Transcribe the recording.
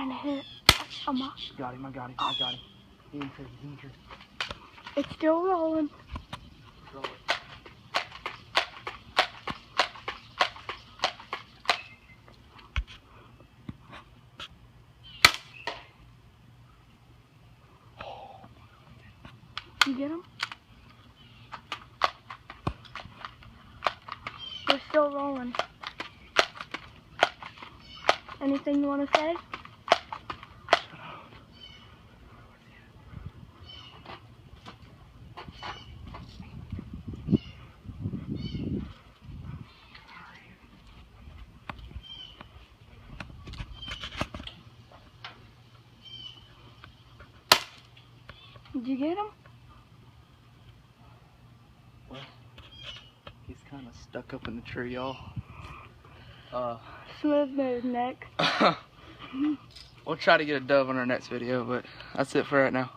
trying to hit. I'm up. Got him, I got him, I got him. He injured, he injured. It's still rolling. Roll it. You get him? We're still rolling. Anything you want to say? Did you get him? Well, he's kind of stuck up in the tree, y'all. Smooth move next. We'll try to get a dove on our next video, but that's it for right now.